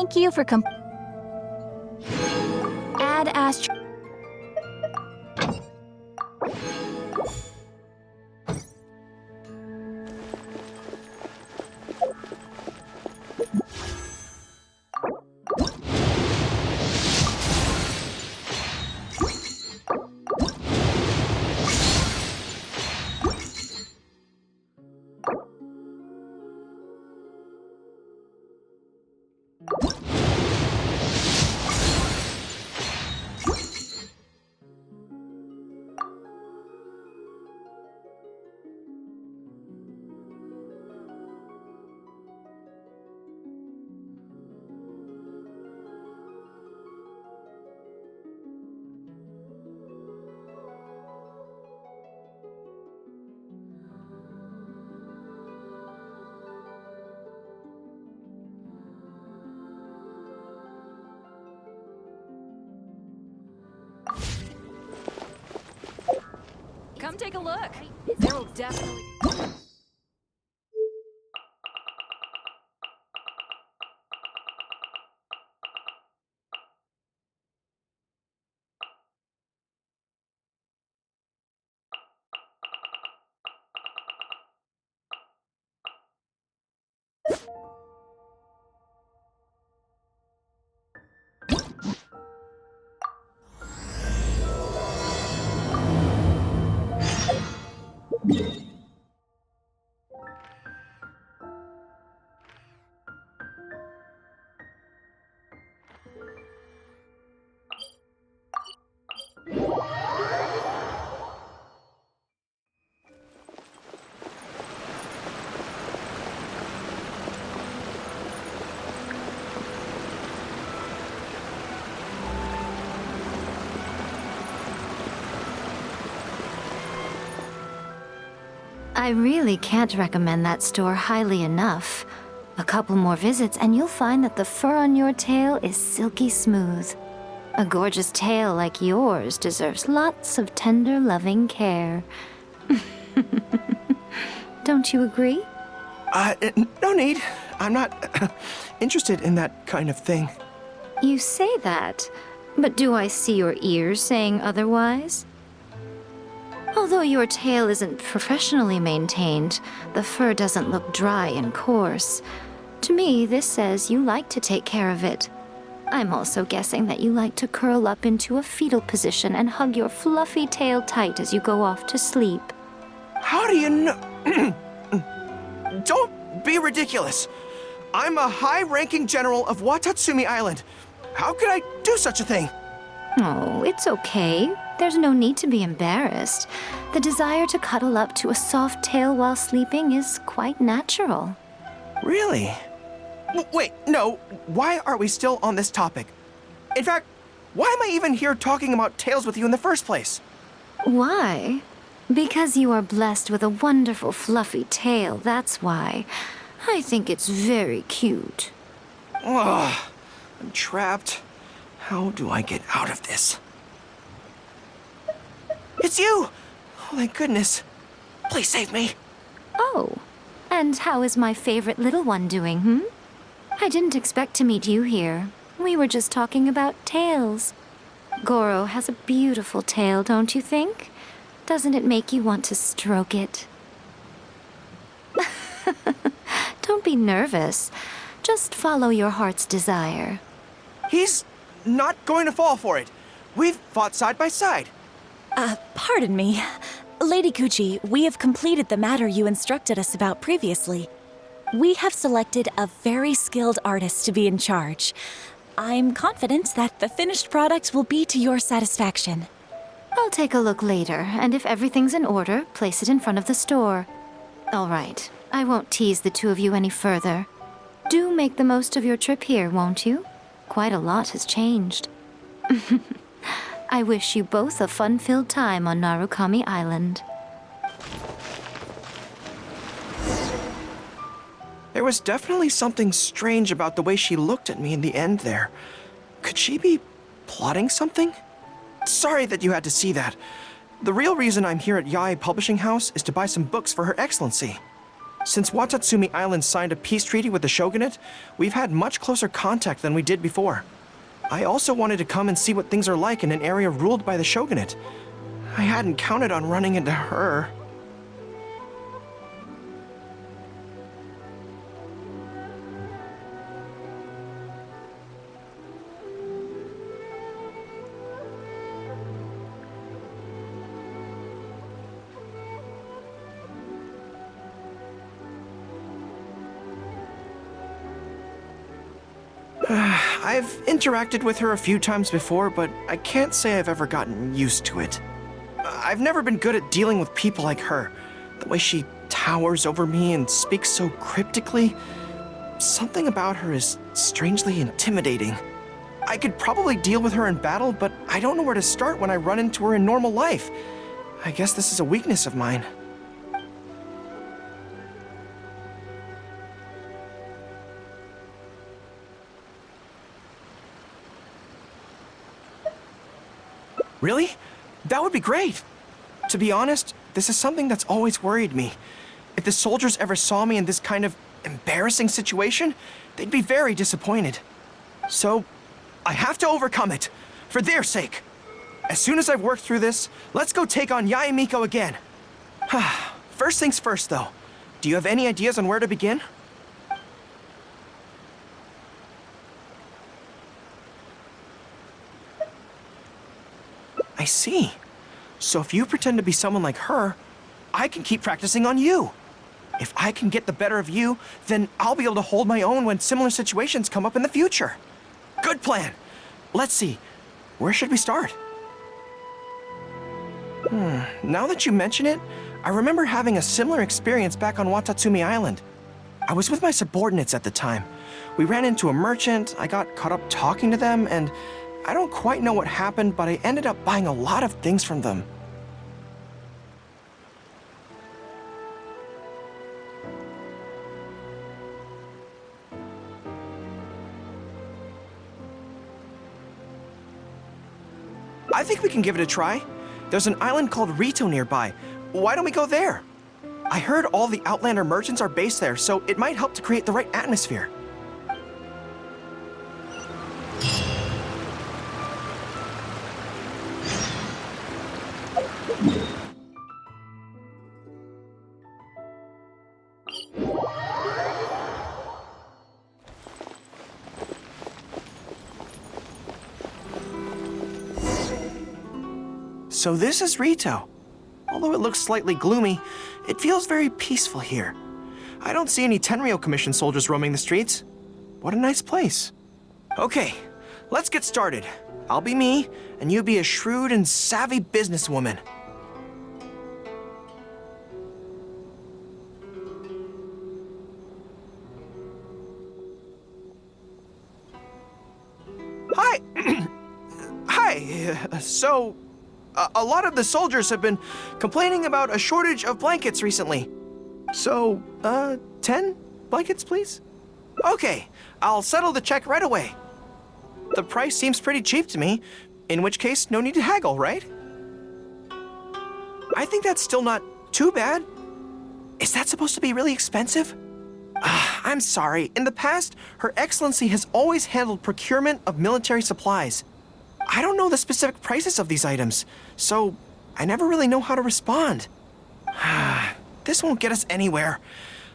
Thank you for had asked... Come take a look. There will definitely be... I really can't recommend that store highly enough. A couple more visits and you'll find that the fur on your tail is silky smooth. A gorgeous tail like yours deserves lots of tender, loving care. Don't you agree? No need. I'm not interested in that kind of thing. You say that, but do I see your ears saying otherwise? Although your tail isn't professionally maintained, the fur doesn't look dry and coarse. To me, this says you like to take care of it. I'm also guessing that you like to curl up into a fetal position and hug your fluffy tail tight as you go off to sleep. How do you know? Don't be ridiculous. I'm a high-ranking general of Watatsumi Island. How could I do such a thing? Oh, it's okay. There's no need to be embarrassed. The desire to cuddle up to a soft tail while sleeping is quite natural. Really? Wait, no. Why are we still on this topic? In fact, why am I even here talking about tails with you in the first place? Why? Because you are blessed with a wonderful fluffy tail, that's why. I think it's very cute. Ugh, I'm trapped. How do I get out of this? It's you! Oh, thank goodness. Please save me. Oh, and how is my favorite little one doing, I didn't expect to meet you here. We were just talking about tails. Goro has a beautiful tail, don't you think? Doesn't it make you want to stroke it? Don't be nervous. Just follow your heart's desire. He's not going to fall for it. We've fought side by side. Pardon me. Lady Kuchi, we have completed the matter you instructed us about previously. We have selected a very skilled artist to be in charge. I'm confident that the finished product will be to your satisfaction. I'll take a look later, and if everything's in order, place it in front of the store. All right, I won't tease the two of you any further. Do make the most of your trip here, won't you? Quite a lot has changed. I wish you both a fun-filled time on Narukami Island. There was definitely something strange about the way she looked at me in the end there. Could she be plotting something? Sorry that you had to see that. The real reason I'm here at Yae Publishing House is to buy some books for Her Excellency. Since Watatsumi Island signed a peace treaty with the shogunate, we've had much closer contact than we did before. I also wanted to come and see what things are like in an area ruled by the shogunate. I hadn't counted on running into her. I've interacted with her a few times before, but I can't say I've ever gotten used to it. I've never been good at dealing with people like her. The way she towers over me and speaks so cryptically. Something about her is strangely intimidating. I could probably deal with her in battle, but I don't know where to start when I run into her in normal life. I guess this is a weakness of mine. Really? That would be great. To be honest, this is something that's always worried me. If the soldiers ever saw me in this kind of embarrassing situation, they'd be very disappointed. So, I have to overcome it, for their sake. As soon as I've worked through this, let's go take on Yae Miko again. First things first, though. Do you have any ideas on where to begin? I see. So if you pretend to be someone like her, I can keep practicing on you. If I can get the better of you, then I'll be able to hold my own when similar situations come up in the future. Good plan. Let's see. Where should we start? Now that you mention it, I remember having a similar experience back on Watatsumi Island. I was with my subordinates at the time. We ran into a merchant, I got caught up talking to them, and I don't quite know what happened, but I ended up buying a lot of things from them. I think we can give it a try. There's an island called Rito nearby. Why don't we go there? I heard all the Outlander merchants are based there, so it might help to create the right atmosphere. So this is Rito. Although it looks slightly gloomy, it feels very peaceful here. I don't see any Tenryou Commission soldiers roaming the streets. What a nice place. Okay, let's get started. I'll be me, and you be a shrewd and savvy businesswoman. Hi! Hi, so... a lot of the soldiers have been complaining about a shortage of blankets recently. So, 10 blankets, please? Okay, I'll settle the check right away. The price seems pretty cheap to me, in which case, no need to haggle, right? I think that's still not too bad. Is that supposed to be really expensive? I'm sorry. In the past, Her Excellency has always handled procurement of military supplies. I don't know the specific prices of these items, so I never really know how to respond. This won't get us anywhere.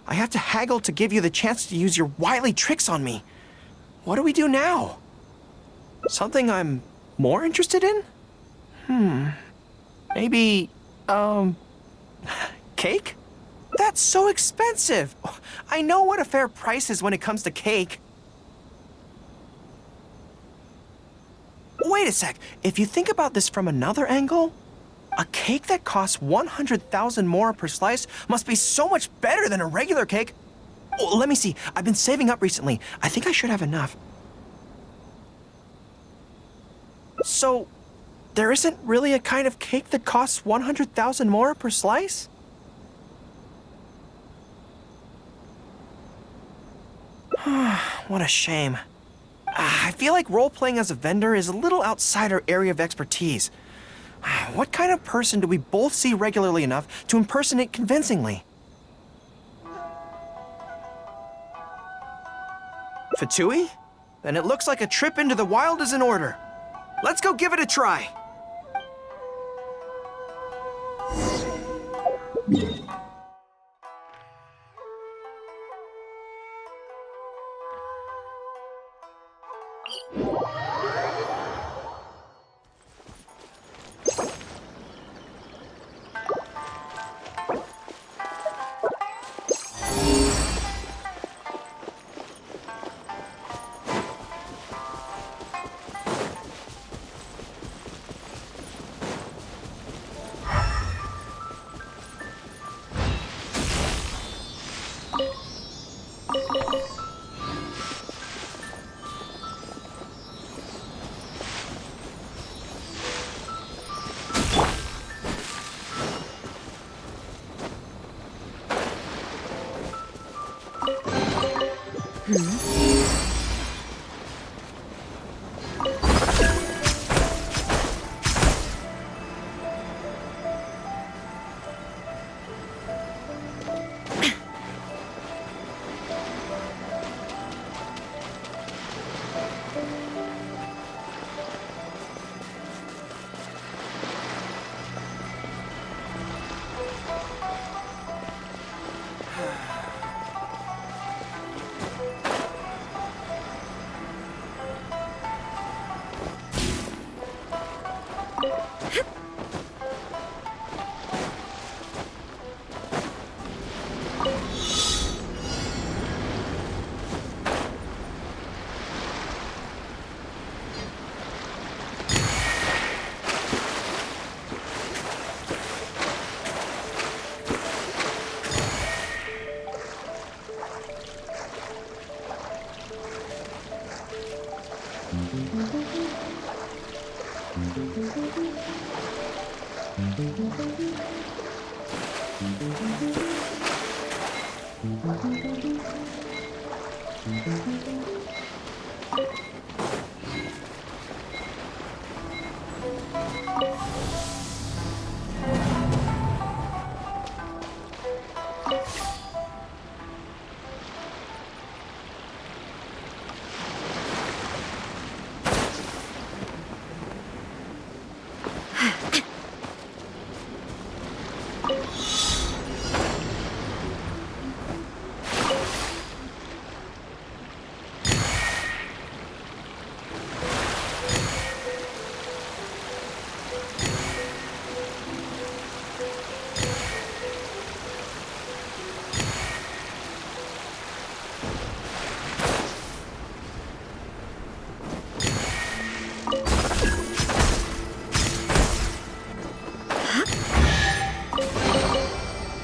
I have to haggle to give you the chance to use your wily tricks on me. What do we do now? Something I'm more interested in? Maybe, cake? That's so expensive. I know what a fair price is when it comes to cake. Wait a sec. If you think about this from another angle, a cake that costs 100,000 more per slice must be so much better than a regular cake. Oh, let me see. I've been saving up recently. I think I should have enough. So, there isn't really a kind of cake that costs 100,000 more per slice? What a shame. I feel like role-playing as a vendor is a little outside our area of expertise. What kind of person do we both see regularly enough to impersonate convincingly? Fatui? then it looks like a trip into the wild is in order. Let's go give it a try.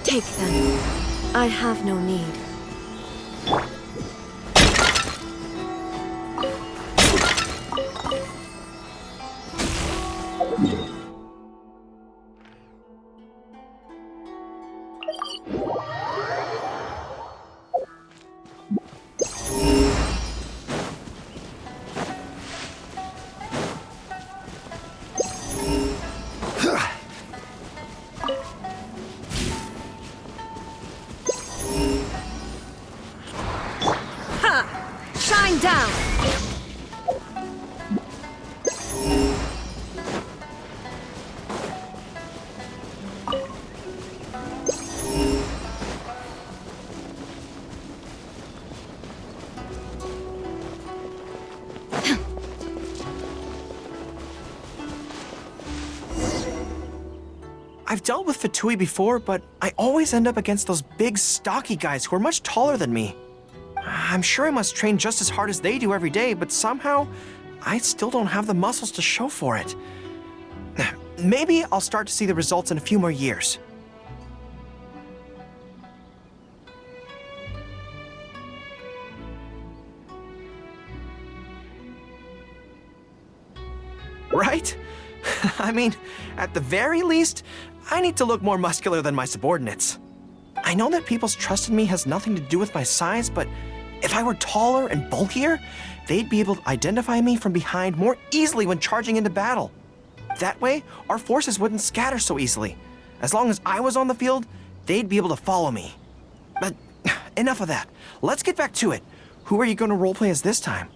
Take them. I have no need. Down! I've dealt with Fatui before, but I always end up against those big, stocky guys who are much taller than me. I'm sure I must train just as hard as they do every day, but somehow I still don't have the muscles to show for it. Maybe I'll start to see the results in a few more years. Right? I mean, at the very least, I need to look more muscular than my subordinates. I know that people's trust in me has nothing to do with my size, but if I were taller and bulkier, they'd be able to identify me from behind more easily when charging into battle. That way, our forces wouldn't scatter so easily. As long as I was on the field, they'd be able to follow me. But enough of that. Let's get back to it. Who are you going to roleplay as this time?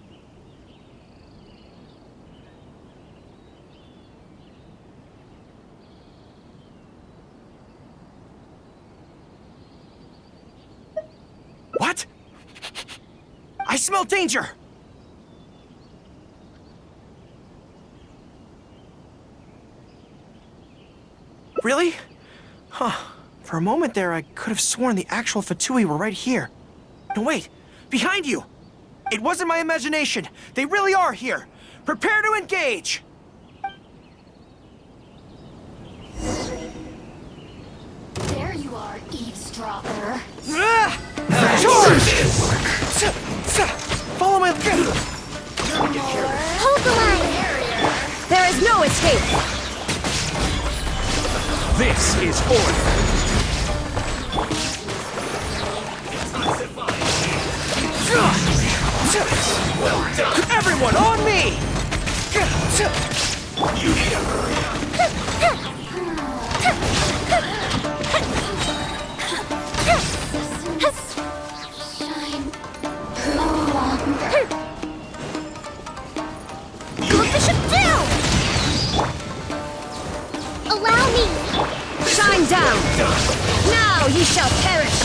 I smell danger! Really? Huh. For a moment there, I could have sworn the actual Fatui were right here. No, wait! Behind you! It wasn't my imagination! They really are here! Prepare to engage! There you are, eavesdropper. Charge! Follow my... Hold the line! There is no escape! This is order. Everyone on me! Look the ship down! Allow me! Shine down! Now ye shall perish!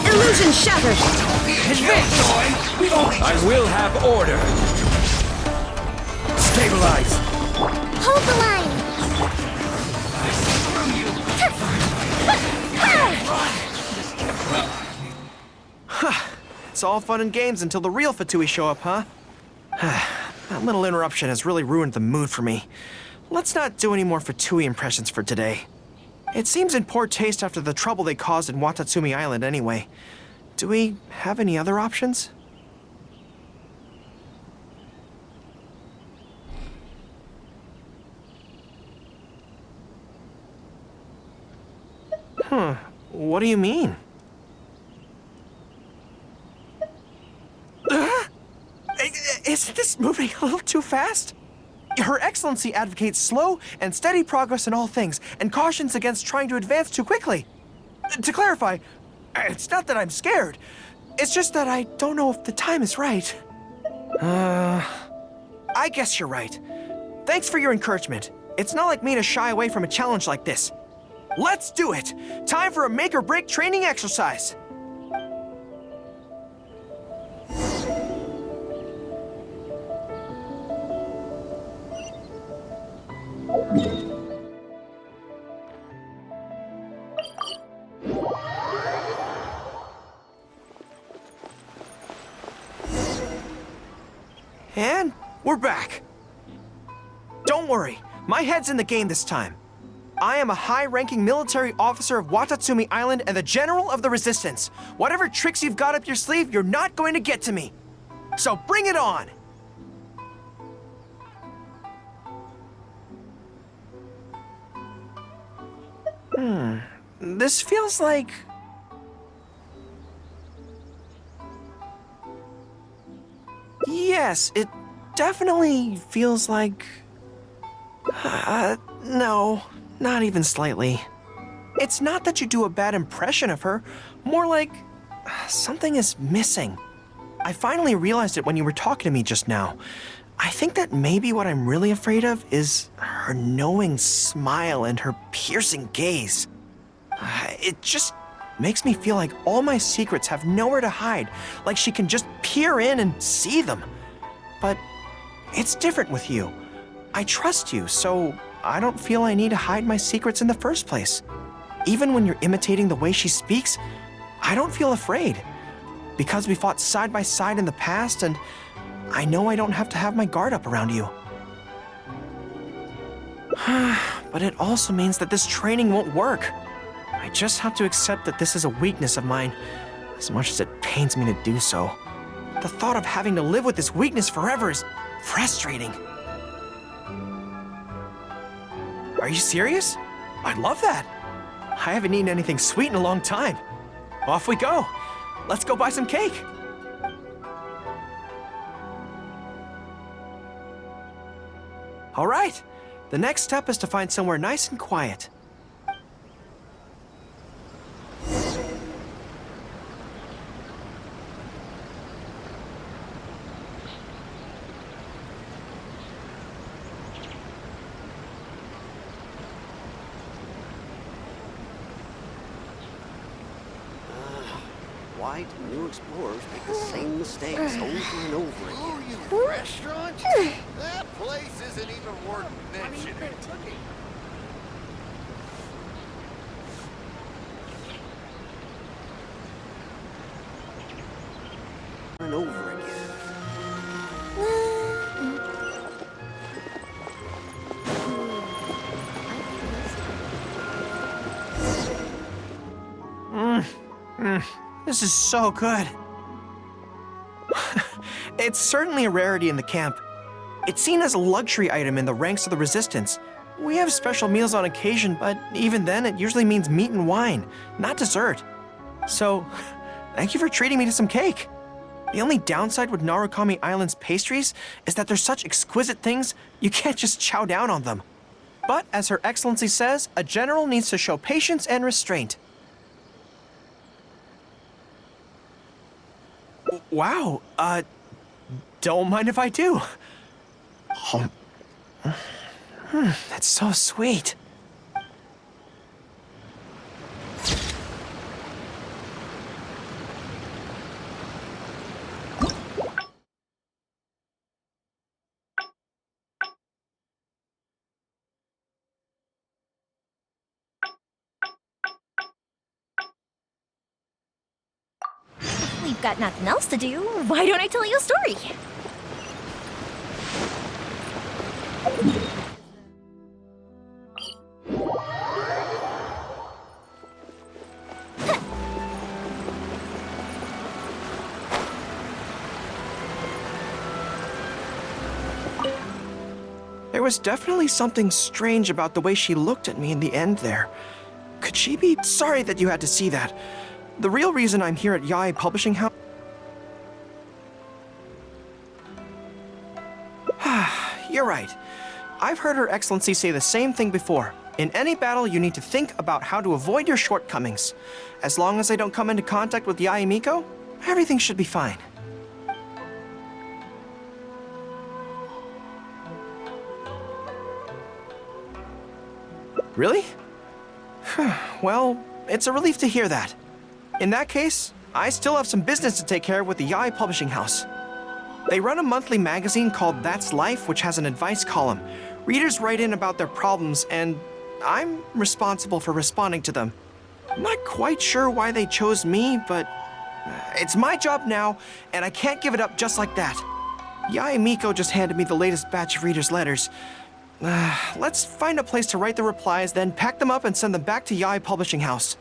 Illusion shattered! I will have order. Stabilize. Hold the line! It's all fun and games until the real Fatui show up, huh? That little interruption has really ruined the mood for me. Let's not do any more Fatui impressions for today. It seems in poor taste after the trouble they caused in Watatsumi Island anyway. Do we have any other options? What do you mean? Isn't this moving a little too fast? Her Excellency advocates slow and steady progress in all things and cautions against trying to advance too quickly. To clarify, it's not that I'm scared. It's just that I don't know if the time is right. I guess you're right. Thanks for your encouragement. It's not like me to shy away from a challenge like this. Let's do it! Time for a make-or-break training exercise! And we're back. Don't worry, my head's in the game this time. I am a high-ranking military officer of Watatsumi Island and the General of the Resistance. Whatever tricks you've got up your sleeve, you're not going to get to me. So bring it on! This feels like... Yes, it definitely feels like... no, not even slightly. It's not that you do a bad impression of her, more like something is missing. I finally realized it when you were talking to me just now. I think that maybe what I'm really afraid of is her knowing smile and her piercing gaze. It just makes me feel like all my secrets have nowhere to hide, like she can just peer in and see them. But it's different with you. I trust you, so I don't feel I need to hide my secrets in the first place. Even when you're imitating the way she speaks, I don't feel afraid. Because we fought side by side in the past, and I know I don't have to have my guard up around you. But it also means that this training won't work. I just have to accept that this is a weakness of mine, as much as it pains me to do so. The thought of having to live with this weakness forever is frustrating. Are you serious? I'd love that. I haven't eaten anything sweet in a long time. Off we go. Let's go buy some cake. All right. The next step is to find somewhere nice and quiet. Why do new explorers make the same mistakes over and over again? Oh, you restaurant? That place isn't even worth mentioning. And over again. This is so good. It's certainly a rarity in the camp. It's seen as a luxury item in the ranks of the Resistance. We have special meals on occasion, but even then it usually means meat and wine, not dessert. So, thank you for treating me to some cake. The only downside with Narukami Island's pastries is that they're such exquisite things, you can't just chow down on them. But as Her Excellency says, a general needs to show patience and restraint. Wow, don't mind if I do. That's so sweet. We've got nothing else to do. Why don't I tell you a story? There was definitely something strange about the way she looked at me in the end there. Could she be sorry that you had to see that? The real reason I'm here at Yae Publishing House... You're right. I've heard Her Excellency say the same thing before. In any battle, you need to think about how to avoid your shortcomings. As long as I don't come into contact with Yae Miko, everything should be fine. Really? Well, it's a relief to hear that. In that case, I still have some business to take care of with the Yae Publishing House. They run a monthly magazine called That's Life, which has an advice column. Readers write in about their problems, and I'm responsible for responding to them. I'm not quite sure why they chose me, but it's my job now, and I can't give it up just like that. Yae Miko just handed me the latest batch of readers' letters. Let's find a place to write the replies, then pack them up and send them back to Yae Publishing House.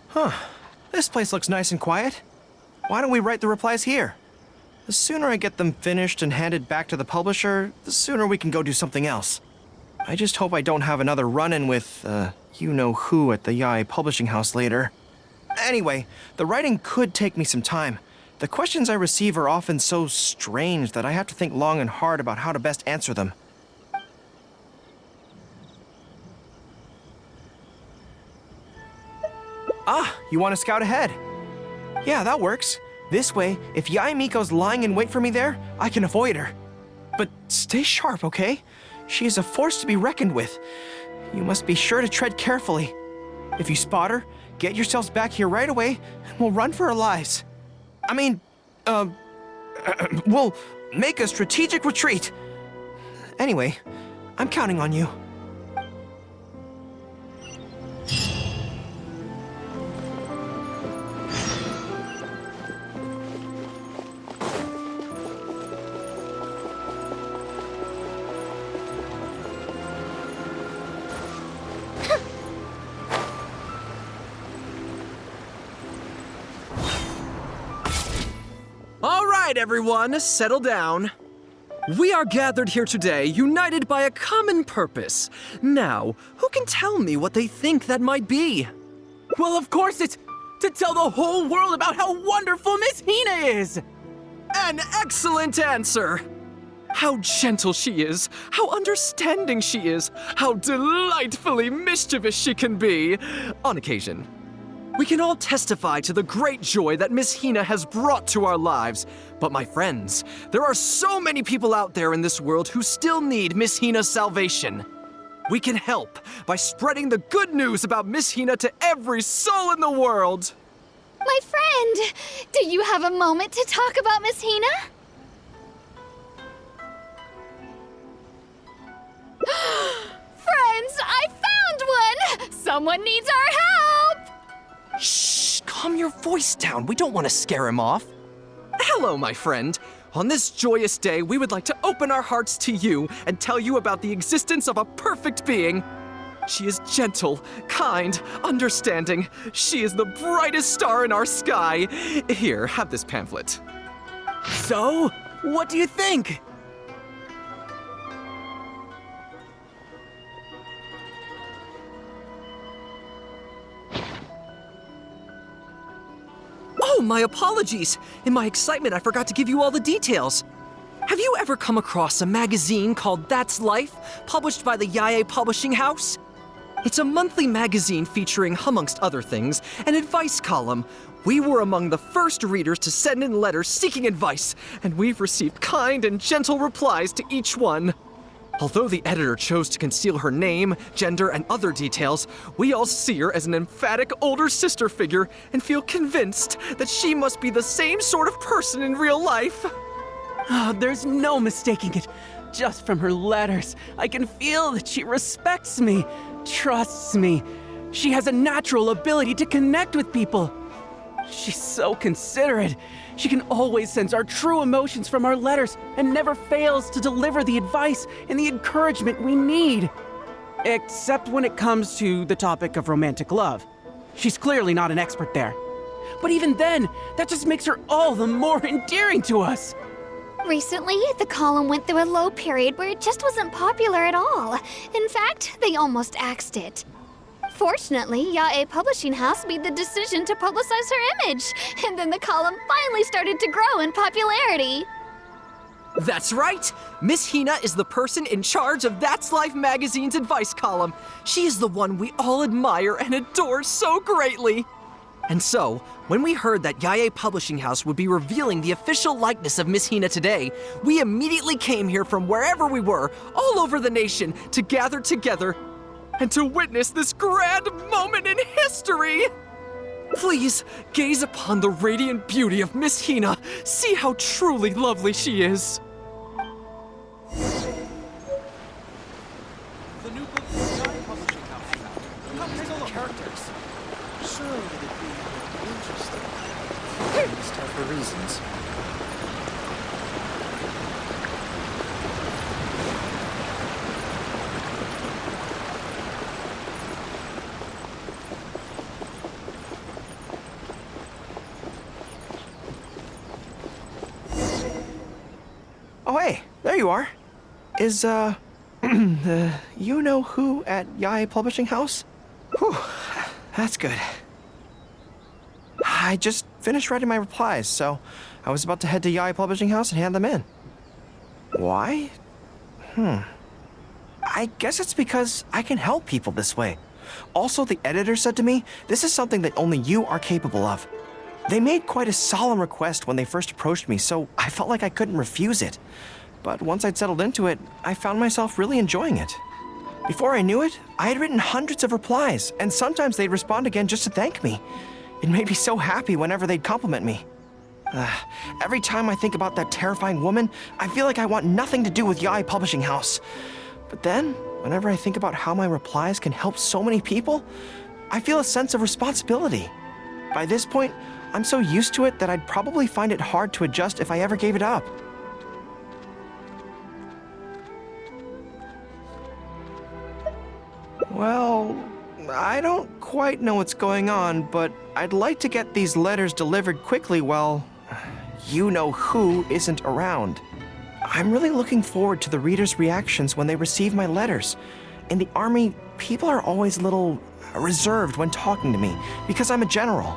Huh. This place looks nice and quiet. Why don't we write the replies here? The sooner I get them finished and handed back to the publisher, the sooner we can go do something else. I just hope I don't have another run-in with, you-know-who at the Yae Publishing House later. Anyway, the writing could take me some time. The questions I receive are often so strange that I have to think long and hard about how to best answer them. Ah, you want to scout ahead? Yeah, that works. This way, if Yae Miko's lying in wait for me there, I can avoid her. But stay sharp, okay? She is a force to be reckoned with. You must be sure to tread carefully. If you spot her, get yourselves back here right away, and we'll run for our lives. I mean, we'll make a strategic retreat. Anyway, I'm counting on you. All right, everyone, settle down. We are gathered here today, united by a common purpose. Now, who can tell me what they think that might be? Well, of course it's to tell the whole world about how wonderful Miss Hina is! An excellent answer! How gentle she is, how understanding she is, how delightfully mischievous she can be, on occasion. We can all testify to the great joy that Miss Hina has brought to our lives. But my friends, there are so many people out there in this world who still need Miss Hina's salvation. We can help by spreading the good news about Miss Hina to every soul in the world. My friend, do you have a moment to talk about Miss Hina? Friends, I found one! Someone needs our help! Shh, calm your voice down. We don't want to scare him off. Hello, my friend. On this joyous day, we would like to open our hearts to you and tell you about the existence of a perfect being. She is gentle, kind, understanding. She is the brightest star in our sky. Here, have this pamphlet. So, what do you think? Oh, my apologies! In my excitement, I forgot to give you all the details. Have you ever come across a magazine called That's Life, published by the Yae Publishing House? It's a monthly magazine featuring, amongst other things, an advice column. We were among the first readers to send in letters seeking advice, and we've received kind and gentle replies to each one. Although the editor chose to conceal her name, gender, and other details, we all see her as an emphatic older sister figure and feel convinced that she must be the same sort of person in real life. There's no mistaking it. Just from her letters, I can feel that she respects me, trusts me. She has a natural ability to connect with people. She's so considerate. She can always sense our true emotions from our letters and never fails to deliver the advice and the encouragement we need. Except when it comes to the topic of romantic love. She's clearly not an expert there. But even then, that just makes her all the more endearing to us. Recently, the column went through a low period where it just wasn't popular at all. In fact, they almost axed it. Fortunately, Yae Publishing House made the decision to publicize her image, and then the column finally started to grow in popularity. That's right! Miss Hina is the person in charge of That's Life magazine's advice column. She is the one we all admire and adore so greatly. And so, when we heard that Yae Publishing House would be revealing the official likeness of Miss Hina today, we immediately came here from wherever we were, all over the nation, to gather together and to witness this grand moment in history! Please, gaze upon the radiant beauty of Miss Hina. See how truly lovely she is. The new book from Yae Publishing House is out. Come take a look. Characters. Surely it'd be interesting. At least have her reasons. Oh, hey, there you are. Is, the you-know-who at Yae Publishing House? Whew, that's good. I just finished writing my replies, so I was about to head to Yae Publishing House and hand them in. Why? I guess it's because I can help people this way. Also, the editor said to me, this is something that only you are capable of. They made quite a solemn request when they first approached me, so I felt like I couldn't refuse it. But once I'd settled into it, I found myself really enjoying it. Before I knew it, I had written hundreds of replies, and sometimes they'd respond again just to thank me. It made me so happy whenever they'd compliment me. Every time I think about that terrifying woman, I feel like I want nothing to do with Yae Publishing House. But then, whenever I think about how my replies can help so many people, I feel a sense of responsibility. By this point, I'm so used to it that I'd probably find it hard to adjust if I ever gave it up. Well, I don't quite know what's going on, but I'd like to get these letters delivered quickly while you-know-who isn't around. I'm really looking forward to the readers' reactions when they receive my letters. In the army, people are always a little reserved when talking to me because I'm a general.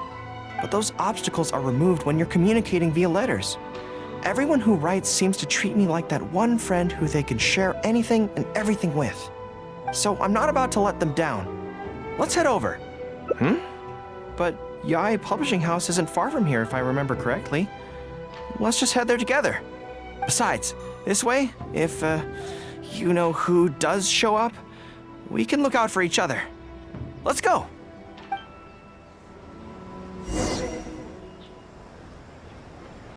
But those obstacles are removed when you're communicating via letters. Everyone who writes seems to treat me like that one friend who they can share anything and everything with. So I'm not about to let them down. Let's head over. But Yae Publishing House isn't far from here, if I remember correctly. Let's just head there together. Besides, this way, if, you know who does show up, we can look out for each other. Let's go!